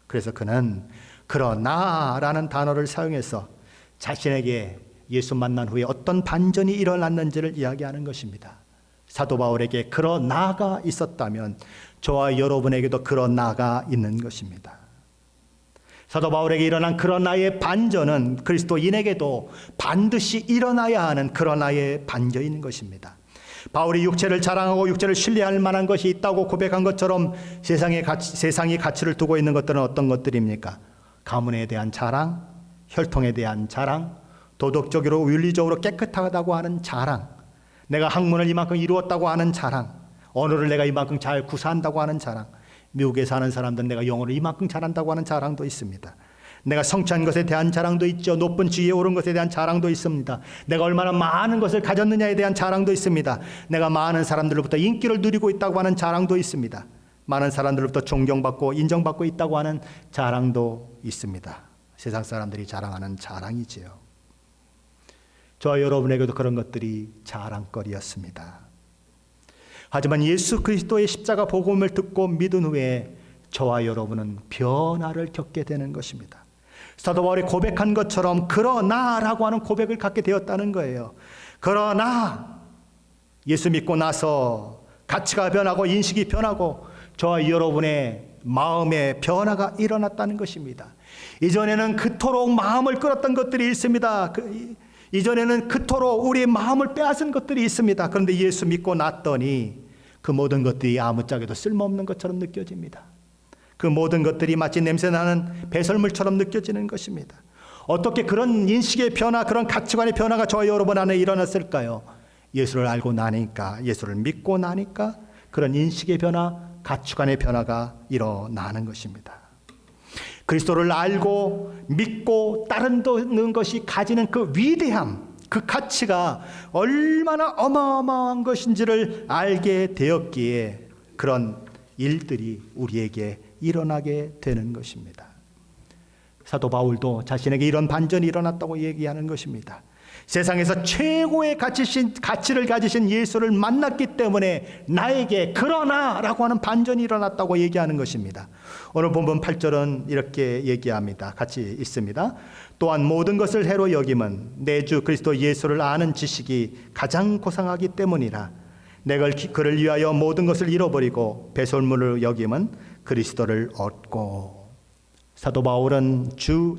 그래서 그는 그러나라는 단어를 사용해서 자신에게 예수 만난 후에 어떤 반전이 일어났는지를 이야기하는 것입니다. 사도 바울에게 그러나가 있었다면 저와 여러분에게도 그러나가 있는 것입니다. 사도 바울에게 일어난 그러나의 반전은 그리스도인에게도 반드시 일어나야 하는 그러나의 반전인 것입니다. 바울이 육체를 자랑하고 육체를 신뢰할 만한 것이 있다고 고백한 것처럼 세상이 가치를 두고 있는 것들은 어떤 것들입니까? 가문에 대한 자랑, 혈통에 대한 자랑, 도덕적으로 윤리적으로 깨끗하다고 하는 자랑, 내가 학문을 이만큼 이루었다고 하는 자랑, 언어를 내가 이만큼 잘 구사한다고 하는 자랑, 미국에 사는 사람들은 내가 영어를 이만큼 잘한다고 하는 자랑도 있습니다. 내가 성취한 것에 대한 자랑도 있죠. 높은 지위에 오른 것에 대한 자랑도 있습니다. 내가 얼마나 많은 것을 가졌느냐에 대한 자랑도 있습니다. 내가 많은 사람들로부터 인기를 누리고 있다고 하는 자랑도 있습니다. 많은 사람들로부터 존경받고 인정받고 있다고 하는 자랑도 있습니다. 세상 사람들이 자랑하는 자랑이지요. 저와 여러분에게도 그런 것들이 자랑거리였습니다. 하지만 예수 그리스도의 십자가 복음을 듣고 믿은 후에 저와 여러분은 변화를 겪게 되는 것입니다. 사도 바울이 고백한 것처럼 그러나라고 하는 고백을 갖게 되었다는 거예요. 그러나 예수 믿고 나서 가치가 변하고 인식이 변하고 저와 여러분의 마음의 변화가 일어났다는 것입니다. 이전에는 그토록 마음을 끌었던 것들이 있습니다. 이전에는 그토록 우리의 마음을 빼앗은 것들이 있습니다. 그런데 예수 믿고 났더니 그 모든 것들이 아무짝에도 쓸모없는 것처럼 느껴집니다. 그 모든 것들이 마치 냄새나는 배설물처럼 느껴지는 것입니다. 어떻게 그런 인식의 변화, 그런 가치관의 변화가 저와 여러분 안에 일어났을까요? 예수를 알고 나니까, 예수를 믿고 나니까 그런 인식의 변화, 가치관의 변화가 일어나는 것입니다. 그리스도를 알고 믿고 따르는 것이 가지는 그 위대함, 그 가치가 얼마나 어마어마한 것인지를 알게 되었기에 그런 일들이 우리에게 일어나게 되는 것입니다. 사도 바울도 자신에게 이런 반전이 일어났다고 얘기하는 것입니다. 세상에서 최고의 가치를 가지신 예수를 만났기 때문에 나에게 그러나라고 하는 반전이 일어났다고 얘기하는 것입니다. 오늘 본문 8절은 이렇게 얘기합니다. 같이 읽습니다. 또한 모든 것을 해로 여김은 내 주 그리스도 예수를 아는 지식이 가장 고상하기 때문이라. 내가 그를 위하여 모든 것을 잃어버리고 배설물을 여김은 그리스도를 얻고. 사도 바울은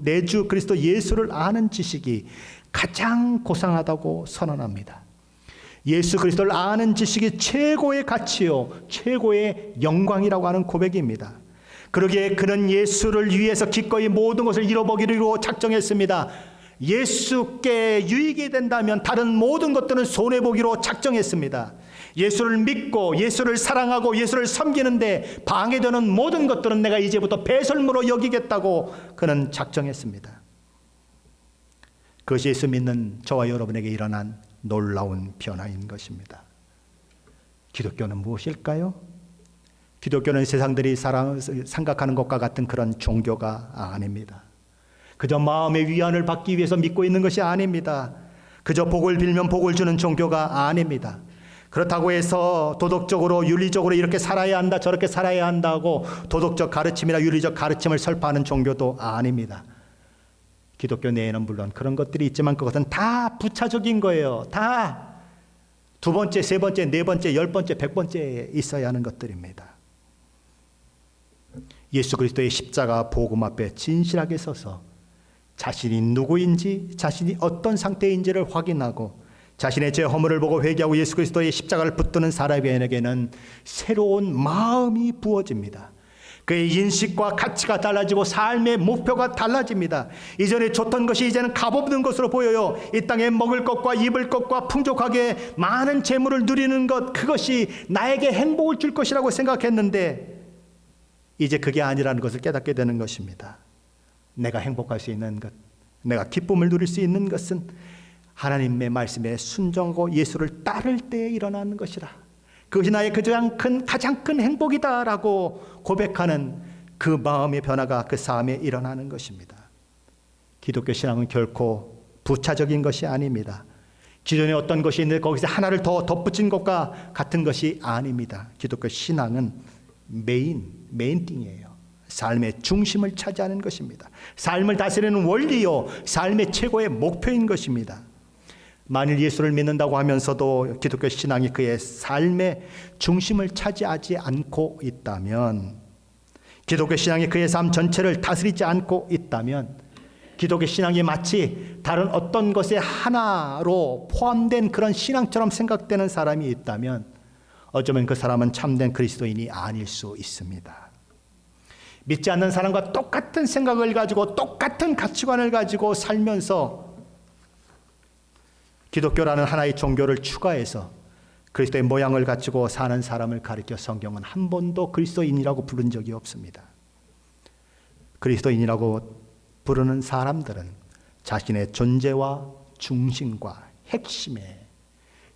내 주 그리스도 예수를 아는 지식이 가장 고상하다고 선언합니다. 예수 그리스도를 아는 지식이 최고의 가치요 최고의 영광이라고 하는 고백입니다. 그러기에 그는 예수를 위해서 기꺼이 모든 것을 잃어버리기로 작정했습니다. 예수께 유익이 된다면 다른 모든 것들은 손해보기로 작정했습니다. 예수를 믿고 예수를 사랑하고 예수를 섬기는데 방해되는 모든 것들은 내가 이제부터 배설물로 여기겠다고 그는 작정했습니다. 그것이 예수 믿는 저와 여러분에게 일어난 놀라운 변화인 것입니다. 기독교는 무엇일까요? 기독교는 세상들이 생각하는 것과 같은 그런 종교가 아닙니다. 그저 마음의 위안을 받기 위해서 믿고 있는 것이 아닙니다. 그저 복을 빌면 복을 주는 종교가 아닙니다. 그렇다고 해서 도덕적으로 윤리적으로 이렇게 살아야 한다 저렇게 살아야 한다고 도덕적 가르침이나 윤리적 가르침을 설파하는 종교도 아닙니다. 기독교 내에는 물론 그런 것들이 있지만 그것은 다 부차적인 거예요. 다 두 번째, 세 번째, 네 번째, 10번째, 100번째에 있어야 하는 것들입니다. 예수 그리스도의 십자가 복음 앞에 진실하게 서서 자신이 누구인지, 자신이 어떤 상태인지를 확인하고 자신의 죄 허물을 보고 회개하고 예수 그리스도의 십자가를 붙드는 사람에게는 새로운 마음이 부어집니다. 그의 인식과 가치가 달라지고 삶의 목표가 달라집니다. 이전에 좋던 것이 이제는 값없는 것으로 보여요. 이 땅에 먹을 것과 입을 것과 풍족하게 많은 재물을 누리는 것, 그것이 나에게 행복을 줄 것이라고 생각했는데 이제 그게 아니라는 것을 깨닫게 되는 것입니다. 내가 행복할 수 있는 것, 내가 기쁨을 누릴 수 있는 것은 하나님의 말씀에 순종하고 예수를 따를 때에 일어나는 것이라. 그것이 나의 가장 큰 행복이다라고 고백하는 그 마음의 변화가 그 삶에 일어나는 것입니다. 기독교 신앙은 결코 부차적인 것이 아닙니다. 기존에 어떤 것이 있는데 거기서 하나를 더 덧붙인 것과 같은 것이 아닙니다. 기독교 신앙은 메인 띵이에요. 삶의 중심을 차지하는 것입니다. 삶을 다스리는 원리요, 삶의 최고의 목표인 것입니다. 만일 예수를 믿는다고 하면서도 기독교 신앙이 그의 삶의 중심을 차지하지 않고 있다면, 기독교 신앙이 그의 삶 전체를 다스리지 않고 있다면, 기독교 신앙이 마치 다른 어떤 것의 하나로 포함된 그런 신앙처럼 생각되는 사람이 있다면 어쩌면 그 사람은 참된 그리스도인이 아닐 수 있습니다. 믿지 않는 사람과 똑같은 생각을 가지고 똑같은 가치관을 가지고 살면서 기독교라는 하나의 종교를 추가해서 그리스도의 모양을 갖추고 사는 사람을 가리켜 성경은 한 번도 그리스도인이라고 부른 적이 없습니다. 그리스도인이라고 부르는 사람들은 자신의 존재와 중심과 핵심에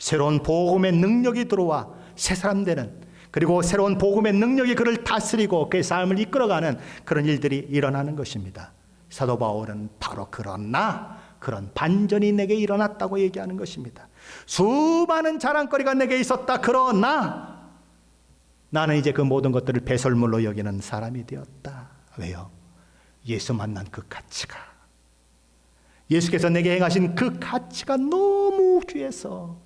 새로운 복음의 능력이 들어와 새 사람 되는, 그리고 새로운 복음의 능력이 그를 다스리고 그의 삶을 이끌어가는 그런 일들이 일어나는 것입니다. 사도 바울은 바로 그런 반전이 내게 일어났다고 얘기하는 것입니다. 수많은 자랑거리가 내게 있었다. 그러나 나는 이제 그 모든 것들을 배설물로 여기는 사람이 되었다. 왜요? 예수 만난 그 가치가, 예수께서 내게 행하신 그 가치가 너무 귀해서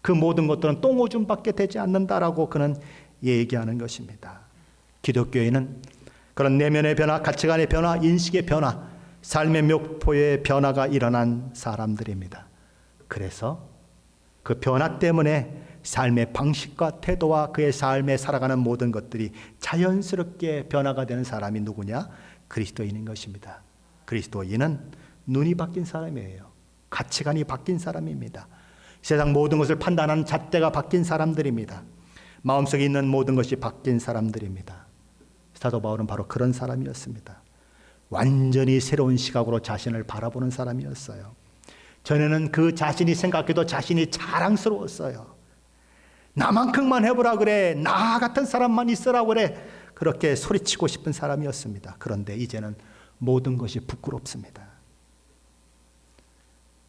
그 모든 것들은 똥오줌밖에 되지 않는다라고 그는 얘기하는 것입니다. 기독교인은 그런 내면의 변화, 가치관의 변화, 인식의 변화, 삶의 목표의 변화가 일어난 사람들입니다. 그래서 그 변화 때문에 삶의 방식과 태도와 그의 삶에 살아가는 모든 것들이 자연스럽게 변화가 되는 사람이 누구냐? 그리스도인인 것입니다. 그리스도인은 눈이 바뀐 사람이에요. 가치관이 바뀐 사람입니다. 세상 모든 것을 판단하는 잣대가 바뀐 사람들입니다. 마음속에 있는 모든 것이 바뀐 사람들입니다. 사도 바울은 바로 그런 사람이었습니다. 완전히 새로운 시각으로 자신을 바라보는 사람이었어요. 전에는 그 자신이 생각해도 자신이 자랑스러웠어요. 나만큼만 해보라 그래, 나 같은 사람만 있으라 그래, 그렇게 소리치고 싶은 사람이었습니다. 그런데 이제는 모든 것이 부끄럽습니다.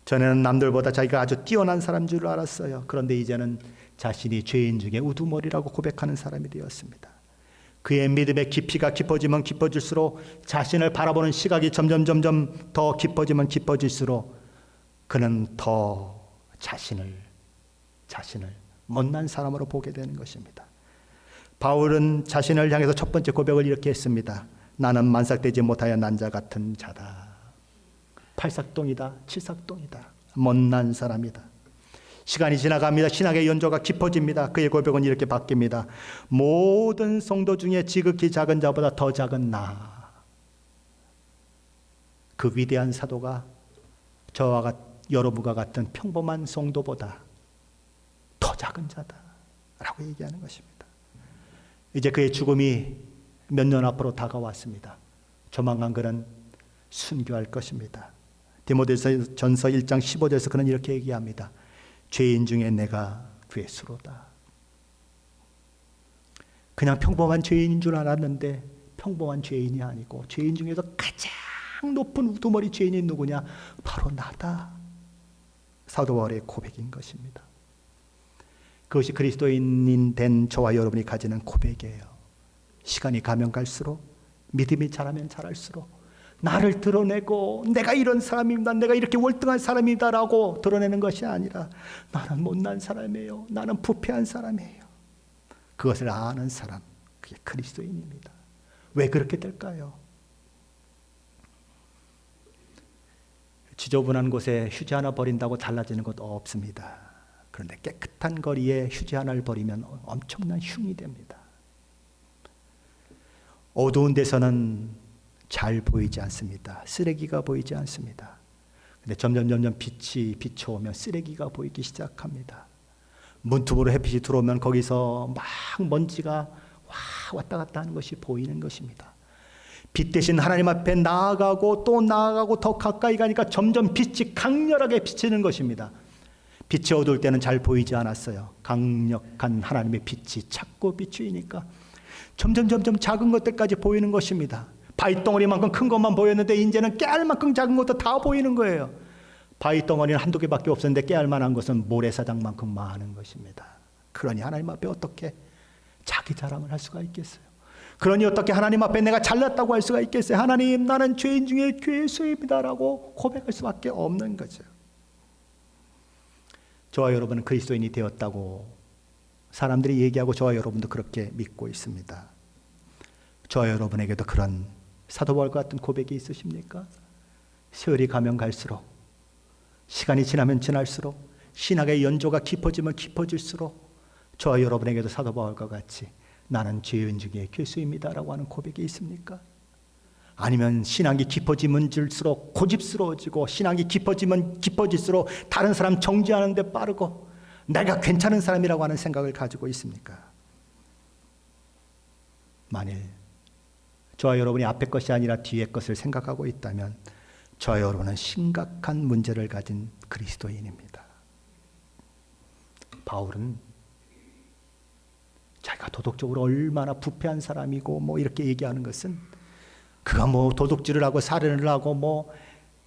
전에는 남들보다 자기가 아주 뛰어난 사람인 줄 알았어요. 그런데 이제는 자신이 죄인 중에 우두머리라고 고백하는 사람이 되었습니다. 그의 믿음의 깊이가 깊어지면 깊어질수록, 자신을 바라보는 시각이 점점 더 깊어지면 깊어질수록 그는 더 자신을 못난 사람으로 보게 되는 것입니다. 바울은 자신을 향해서 첫 번째 고백을 이렇게 했습니다. 나는 만삭되지 못하여 난 자 같은 자다. 팔삭동이다, 칠삭동이다, 못난 사람이다. 시간이 지나갑니다. 신학의 연조가 깊어집니다. 그의 고백은 이렇게 바뀝니다. 모든 성도 중에 지극히 작은 자보다 더 작은 나. 그 위대한 사도가 저와 여러분과 같은 평범한 성도보다 더 작은 자다 라고 얘기하는 것입니다. 이제 그의 죽음이 몇 년 앞으로 다가왔습니다. 조만간 그는 순교할 것입니다. 디모데전서 1장 15절에서 그는 이렇게 얘기합니다. 죄인 중에 내가 괴수로다. 그냥 평범한 죄인인 줄 알았는데 평범한 죄인이 아니고 죄인 중에서 가장 높은 우두머리 죄인이 누구냐? 바로 나다. 사도 바울의 고백인 것입니다. 그것이 그리스도인인 된 저와 여러분이 가지는 고백이에요. 시간이 가면 갈수록, 믿음이 자라면 자랄수록 나를 드러내고 내가 이런 사람입니다, 내가 이렇게 월등한 사람이다라고 드러내는 것이 아니라 나는 못난 사람이에요, 나는 부패한 사람이에요, 그것을 아는 사람, 그게 그리스도인입니다. 왜 그렇게 될까요? 지저분한 곳에 휴지 하나 버린다고 달라지는 것 없습니다. 그런데 깨끗한 거리에 휴지 하나를 버리면 엄청난 흉이 됩니다. 어두운 데서는 잘 보이지 않습니다. 쓰레기가 보이지 않습니다. 근데 점점 빛이 비춰오면 쓰레기가 보이기 시작합니다. 문틈으로 햇빛이 들어오면 거기서 막 먼지가 왔다 갔다 하는 것이 보이는 것입니다. 빛 대신 하나님 앞에 나아가고 또 나아가고 더 가까이 가니까 점점 빛이 강렬하게 비치는 것입니다. 빛이 어두울 때는 잘 보이지 않았어요. 강력한 하나님의 빛이 자꾸 비추이니까 점점 작은 것들까지 보이는 것입니다. 바위덩어리만큼 큰 것만 보였는데 이제는 깨알만큼 작은 것도 다 보이는 거예요. 바위덩어리는 한두 개밖에 없었는데 깨알만한 것은 모래사장만큼 많은 것입니다. 그러니 하나님 앞에 어떻게 자기 자랑을 할 수가 있겠어요? 그러니 어떻게 하나님 앞에 내가 잘났다고 할 수가 있겠어요? 하나님, 나는 죄인 중에 죄수입니다라고 고백할 수밖에 없는 거죠. 저와 여러분은 그리스도인이 되었다고 사람들이 얘기하고 저와 여러분도 그렇게 믿고 있습니다. 저와 여러분에게도 그런 사도 바울과 같은 고백이 있으십니까? 세월이 가면 갈수록, 시간이 지나면 지날수록, 신학의 연조가 깊어지면 깊어질수록 저와 여러분에게도 사도 바울과 같이 나는 죄인 중에 괴수입니다라고 하는 고백이 있습니까? 아니면 신앙이 깊어지면 질수록 고집스러워지고, 신앙이 깊어지면 깊어질수록 다른 사람 정죄하는 데 빠르고 내가 괜찮은 사람이라고 하는 생각을 가지고 있습니까? 만일 저와 여러분이 앞의 것이 아니라 뒤의 것을 생각하고 있다면 저와 여러분은 심각한 문제를 가진 그리스도인입니다. 바울은 자기가 도덕적으로 얼마나 부패한 사람이고 이렇게 얘기하는 것은 그가 도둑질을 하고 살인을 하고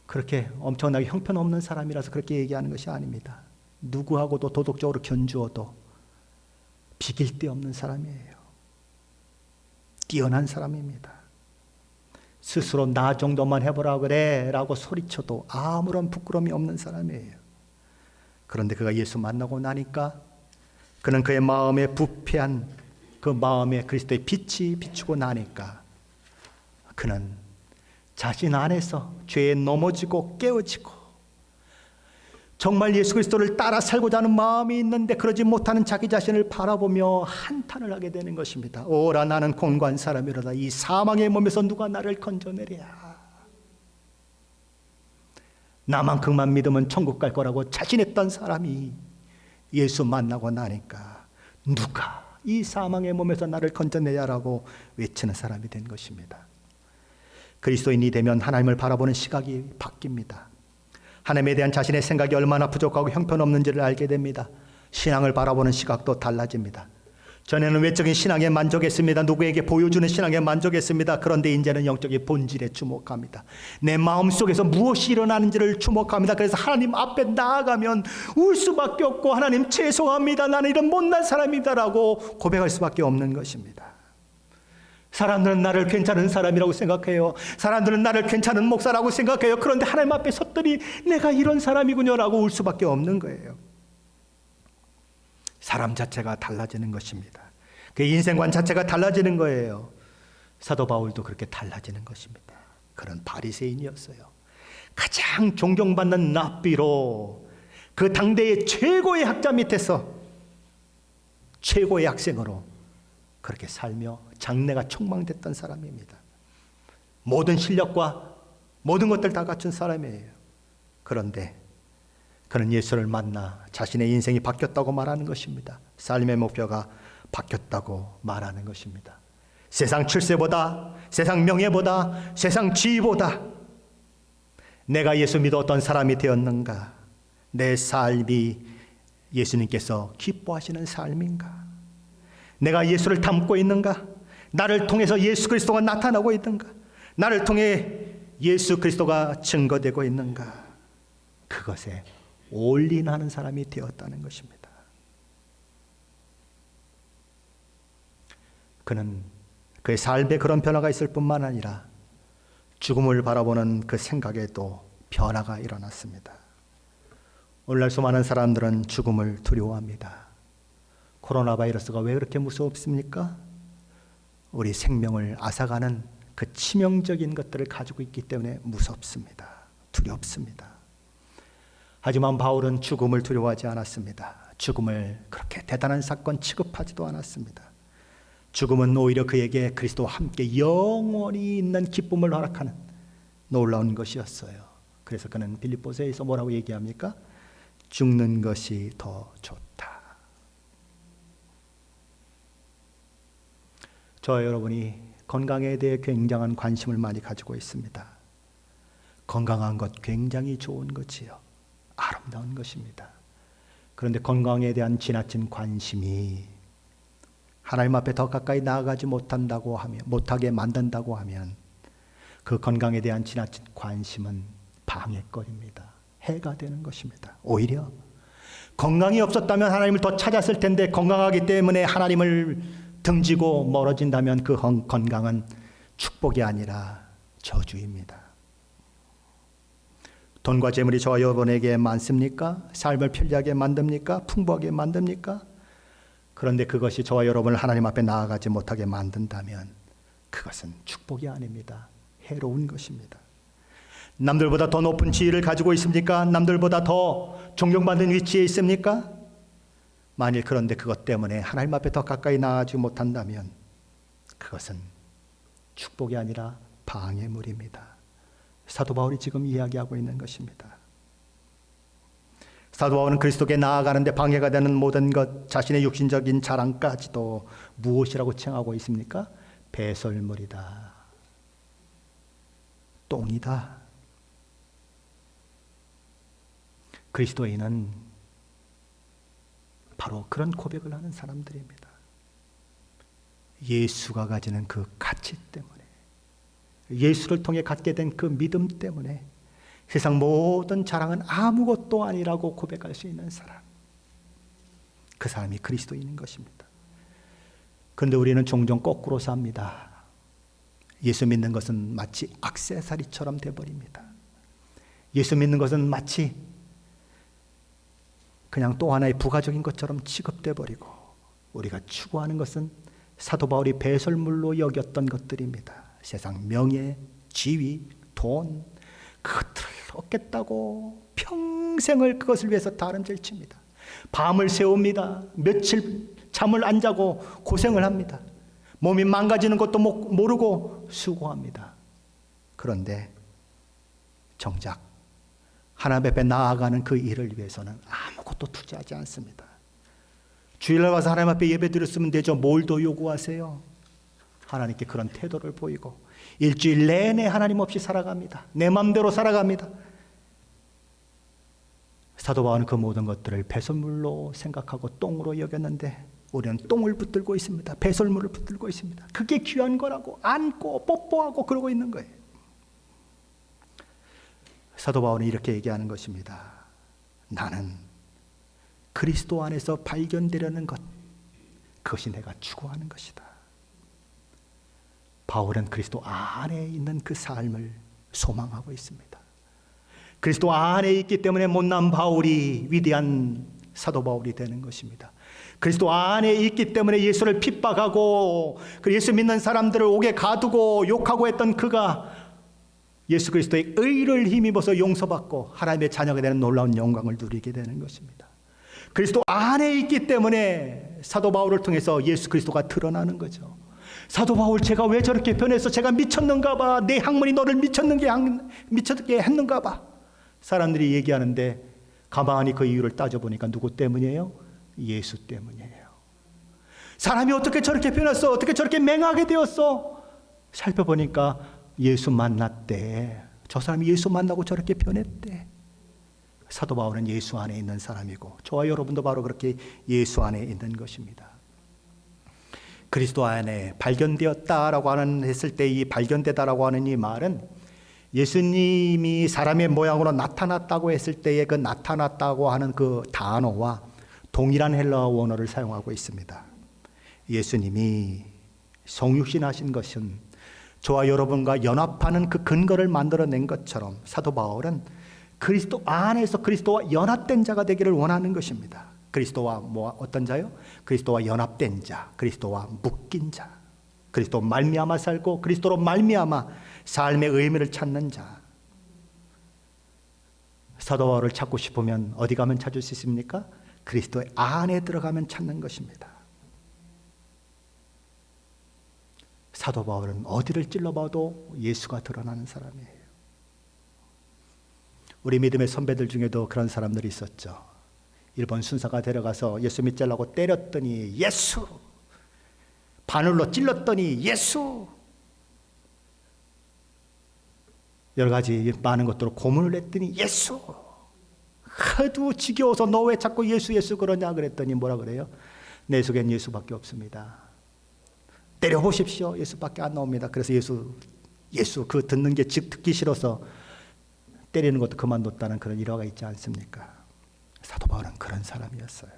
그렇게 엄청나게 형편없는 사람이라서 그렇게 얘기하는 것이 아닙니다. 누구하고도 도덕적으로 견주어도 비길 데 없는 사람이에요. 뛰어난 사람입니다. 스스로 나 정도만 해보라 그래 라고 소리쳐도 아무런 부끄러움이 없는 사람이에요. 그런데 그가 예수 만나고 나니까 그는 그의 마음에 부패한 그 마음에 그리스도의 빛이 비추고 나니까 그는 자신 안에서 죄에 넘어지고 깨어지고 정말 예수 그리스도를 따라 살고자 하는 마음이 있는데 그러지 못하는 자기 자신을 바라보며 한탄을 하게 되는 것입니다. 오라, 나는 곤고한 사람이로다. 이 사망의 몸에서 누가 나를 건져내랴. 나만큼만 믿으면 천국 갈 거라고 자신했던 사람이 예수 만나고 나니까 누가 이 사망의 몸에서 나를 건져내야라고 외치는 사람이 된 것입니다. 그리스도인이 되면 하나님을 바라보는 시각이 바뀝니다. 하나님에 대한 자신의 생각이 얼마나 부족하고 형편없는지를 알게 됩니다. 신앙을 바라보는 시각도 달라집니다. 전에는 외적인 신앙에 만족했습니다. 누구에게 보여주는 신앙에 만족했습니다. 그런데 이제는 영적인 본질에 주목합니다. 내 마음속에서 무엇이 일어나는지를 주목합니다. 그래서 하나님 앞에 나아가면 울 수밖에 없고, 하나님 죄송합니다, 나는 이런 못난 사람이다라고 고백할 수밖에 없는 것입니다. 사람들은 나를 괜찮은 사람이라고 생각해요. 사람들은 나를 괜찮은 목사라고 생각해요. 그런데 하나님 앞에 섰더니 내가 이런 사람이군요라고 울 수밖에 없는 거예요. 사람 자체가 달라지는 것입니다. 그 인생관 자체가 달라지는 거예요. 사도 바울도 그렇게 달라지는 것입니다. 그런 바리새인이었어요. 가장 존경받는 랍비로 그 당대의 최고의 학자 밑에서 최고의 학생으로 그렇게 살며 장래가 촉망됐던 사람입니다. 모든 실력과 모든 것들 다 갖춘 사람이에요. 그런데 그는 예수를 만나 자신의 인생이 바뀌었다고 말하는 것입니다. 삶의 목표가 바뀌었다고 말하는 것입니다. 세상 출세보다, 세상 명예보다, 세상 지위보다 내가 예수 믿어 어떤 사람이 되었는가? 내 삶이 예수님께서 기뻐하시는 삶인가? 내가 예수를 닮고 있는가? 나를 통해서 예수 그리스도가 나타나고 있는가? 나를 통해 예수 그리스도가 증거되고 있는가? 그것에 올인하는 사람이 되었다는 것입니다. 그는 그의 삶에 그런 변화가 있을 뿐만 아니라 죽음을 바라보는 그 생각에도 변화가 일어났습니다. 오늘날 수많은 사람들은 죽음을 두려워합니다. 코로나 바이러스가 왜 그렇게 무섭습니까? 우리 생명을 앗아가는 그 치명적인 것들을 가지고 있기 때문에 무섭습니다. 두렵습니다. 하지만 바울은 죽음을 두려워하지 않았습니다. 죽음을 그렇게 대단한 사건 취급하지도 않았습니다. 죽음은 오히려 그에게 그리스도와 함께 영원히 있는 기쁨을 허락하는 놀라운 것이었어요. 그래서 그는 빌립보서에서 뭐라고 얘기합니까? 죽는 것이 더 좋다. 저와 여러분이 건강에 대해 굉장한 관심을 많이 가지고 있습니다. 건강한 것 굉장히 좋은 것이요, 아름다운 것입니다. 그런데 건강에 대한 지나친 관심이 하나님 앞에 더 가까이 나아가지 못하게 만든다고 하면 그 건강에 대한 지나친 관심은 방해거리입니다. 해가 되는 것입니다. 오히려 건강이 없었다면 하나님을 더 찾았을 텐데, 건강하기 때문에 하나님을 등지고 멀어진다면 그 건강은 축복이 아니라 저주입니다. 돈과 재물이 저와 여러분에게 많습니까? 삶을 편리하게 만듭니까? 풍부하게 만듭니까? 그런데 그것이 저와 여러분을 하나님 앞에 나아가지 못하게 만든다면 그것은 축복이 아닙니다. 해로운 것입니다. 남들보다 더 높은 지위를 가지고 있습니까? 남들보다 더 존경받는 위치에 있습니까? 만일 그런데 그것 때문에 하나님 앞에 더 가까이 나아가지 못한다면 그것은 축복이 아니라 방해물입니다. 사도 바울이 지금 이야기하고 있는 것입니다. 사도 바울은 그리스도께 나아가는데 방해가 되는 모든 것, 자신의 육신적인 자랑까지도 무엇이라고 칭하고 있습니까? 배설물이다, 똥이다. 그리스도인은 바로 그런 고백을 하는 사람들입니다. 예수가 가지는 그 가치 때문에, 예수를 통해 갖게 된 그 믿음 때문에 세상 모든 자랑은 아무것도 아니라고 고백할 수 있는 사람, 그 사람이 그리스도인인 것입니다. 그런데 우리는 종종 거꾸로 삽니다. 예수 믿는 것은 마치 액세서리처럼 돼버립니다. 예수 믿는 것은 마치 그냥 또 하나의 부가적인 것처럼 취급돼 버리고, 우리가 추구하는 것은 사도 바울이 배설물로 여겼던 것들입니다. 세상 명예, 지위, 돈, 그것들을 얻겠다고 평생을 그것을 위해서 다름질 칩니다. 밤을 새웁니다. 며칠 잠을 안 자고 고생을 합니다. 몸이 망가지는 것도 모르고 수고합니다. 그런데 정작 하나님 앞에 나아가는 그 일을 위해서는 아무것도 투자하지 않습니다. 주일날 와서 하나님 앞에 예배 드렸으면 되죠. 뭘 더 요구하세요? 하나님께 그런 태도를 보이고 일주일 내내 하나님 없이 살아갑니다. 내 마음대로 살아갑니다. 사도 바울은 그 모든 것들을 배설물로 생각하고 똥으로 여겼는데 우리는 똥을 붙들고 있습니다. 배설물을 붙들고 있습니다. 그게 귀한 거라고 안고 뽀뽀하고 그러고 있는 거예요. 사도 바울은 이렇게 얘기하는 것입니다. 나는 그리스도 안에서 발견되려는 것, 그것이 내가 추구하는 것이다. 바울은 그리스도 안에 있는 그 삶을 소망하고 있습니다. 그리스도 안에 있기 때문에 못난 바울이 위대한 사도 바울이 되는 것입니다. 그리스도 안에 있기 때문에 예수를 핍박하고 그 예수 믿는 사람들을 옥에 가두고 욕하고 했던 그가 예수 그리스도의 의를 힘입어서 용서받고 하나님의 자녀가 되는 놀라운 영광을 누리게 되는 것입니다. 그리스도 안에 있기 때문에 사도 바울을 통해서 예수 그리스도가 드러나는 거죠. 사도 바울, 제가 왜 저렇게 변해서 제가 미쳤는가 봐, 내 학문이 너를 미쳤게 했는가 봐, 사람들이 얘기하는데 가만히 그 이유를 따져보니까 누구 때문이에요? 예수 때문이에요. 사람이 어떻게 저렇게 변했어? 어떻게 저렇게 맹하게 되었어? 살펴보니까 예수 만났대. 저 사람이 예수 만나고 저렇게 변했대. 사도 바울은 예수 안에 있는 사람이고 저와 여러분도 바로 그렇게 예수 안에 있는 것입니다. 그리스도 안에 발견되었다라고 했을 때 이 발견되다라고 하는 이 말은 예수님이 사람의 모양으로 나타났다고 했을 때의 그 나타났다고 하는 그 단어와 동일한 헬라어 원어를 사용하고 있습니다. 예수님이 성육신 하신 것은 저와 여러분과 연합하는 그 근거를 만들어낸 것처럼 사도 바울은 그리스도 안에서 그리스도와 연합된 자가 되기를 원하는 것입니다. 그리스도와 어떤 자요? 그리스도와 연합된 자, 그리스도와 묶인 자, 그리스도 말미암아 살고 그리스도로 말미암아 삶의 의미를 찾는 자. 사도 바울을 찾고 싶으면 어디 가면 찾을 수 있습니까? 그리스도의 안에 들어가면 찾는 것입니다. 사도 바울은 어디를 찔러봐도 예수가 드러나는 사람이에요. 우리 믿음의 선배들 중에도 그런 사람들이 있었죠. 일본 순사가 데려가서 예수 믿자라고 때렸더니 예수, 바늘로 찔렀더니 예수, 여러 가지 많은 것들로 고문을 했더니 예수. 하도 지겨워서 너 왜 자꾸 예수 예수 그러냐 그랬더니 뭐라 그래요? 내 속엔 예수밖에 없습니다. 때려보십시오. 예수밖에 안 나옵니다. 그래서 예수 그 듣는 게 듣기 싫어서 때리는 것도 그만뒀다는 그런 일화가 있지 않습니까? 사도 바울은 그런 사람이었어요.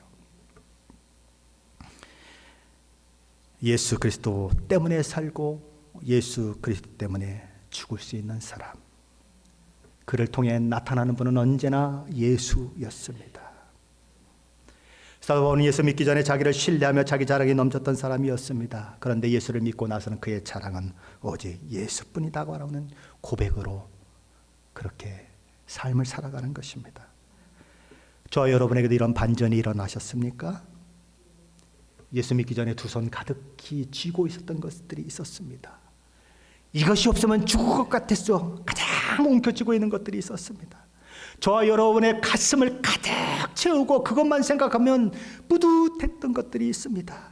예수 그리스도 때문에 살고 예수 그리스도 때문에 죽을 수 있는 사람, 그를 통해 나타나는 분은 언제나 예수였습니다. 사도 바울은 예수 믿기 전에 자기를 신뢰하며 자기 자랑이 넘쳤던 사람이었습니다. 그런데 예수를 믿고 나서는 그의 자랑은 오직 예수뿐이다고 하는 고백으로 그렇게 삶을 살아가는 것입니다. 저와 여러분에게도 이런 반전이 일어나셨습니까? 예수 믿기 전에 두 손 가득히 쥐고 있었던 것들이 있었습니다. 이것이 없으면 죽을 것 같았어. 가장 움켜쥐고 있는 것들이 있었습니다. 저와 여러분의 가슴을 가득 채우고 그것만 생각하면 뿌듯했던 것들이 있습니다.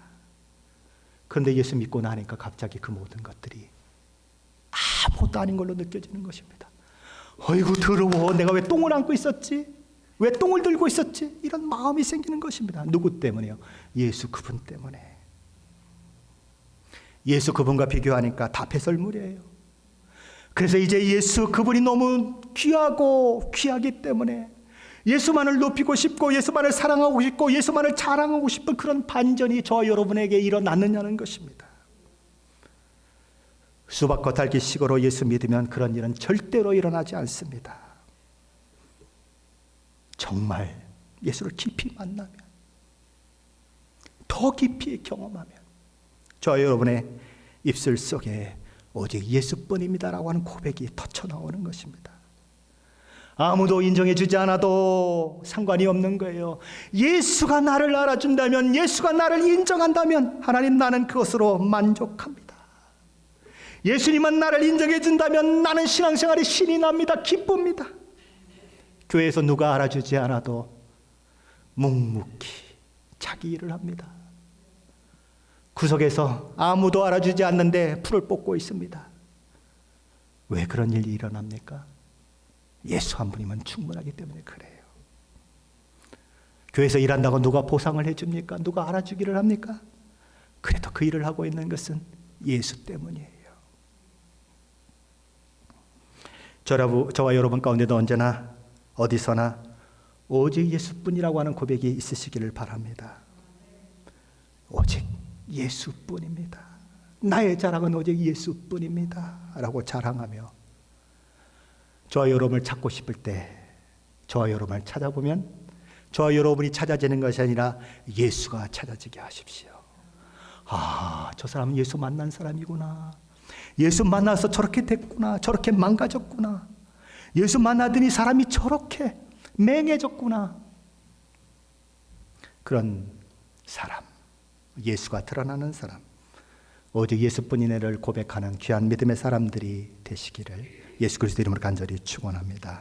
그런데 예수 믿고 나니까 갑자기 그 모든 것들이 아무것도 아닌 걸로 느껴지는 것입니다. 어이구 더러워, 내가 왜 똥을 안고 있었지? 왜 똥을 들고 있었지? 이런 마음이 생기는 것입니다. 누구 때문에요? 예수 그분 때문에. 예수 그분과 비교하니까 다 배설물이에요. 그래서 이제 예수 그분이 너무 귀하기 때문에 예수만을 높이고 싶고 예수만을 사랑하고 싶고 예수만을 자랑하고 싶은 그런 반전이 저와 여러분에게 일어났느냐는 것입니다. 수박과 달기 식으로 예수 믿으면 그런 일은 절대로 일어나지 않습니다. 정말 예수를 깊이 만나면, 더 깊이 경험하면 저와 여러분의 입술 속에 오직 예수뿐입니다라고 하는 고백이 터쳐나오는 것입니다. 아무도 인정해 주지 않아도 상관이 없는 거예요. 예수가 나를 알아준다면, 예수가 나를 인정한다면 하나님, 나는 그것으로 만족합니다. 예수님만 나를 인정해 준다면 나는 신앙생활에 신이 납니다. 기쁩니다. 교회에서 누가 알아주지 않아도 묵묵히 자기 일을 합니다. 구석에서 아무도 알아주지 않는데 풀을 뽑고 있습니다. 왜 그런 일이 일어납니까? 예수 한 분이면 충분하기 때문에 그래요. 교회에서 일한다고 누가 보상을 해줍니까? 누가 알아주기를 합니까? 그래도 그 일을 하고 있는 것은 예수 때문이에요. 저와 여러분 가운데도 언제나 어디서나 오직 예수뿐이라고 하는 고백이 있으시기를 바랍니다. 오직 예수뿐입니다. 나의 자랑은 오직 예수뿐입니다 라고 자랑하며 저와 여러분을 찾고 싶을 때 저와 여러분을 찾아보면 저와 여러분이 찾아지는 것이 아니라 예수가 찾아지게 하십시오. 아, 저 사람은 예수 만난 사람이구나. 예수 만나서 저렇게 됐구나. 저렇게 망가졌구나. 예수 만나더니 사람이 저렇게 맹해졌구나. 그런 사람, 예수가 드러나는 사람, 오직 예수뿐이네를 고백하는 귀한 믿음의 사람들이 되시기를 예수 그리스도 이름으로 간절히 축원합니다.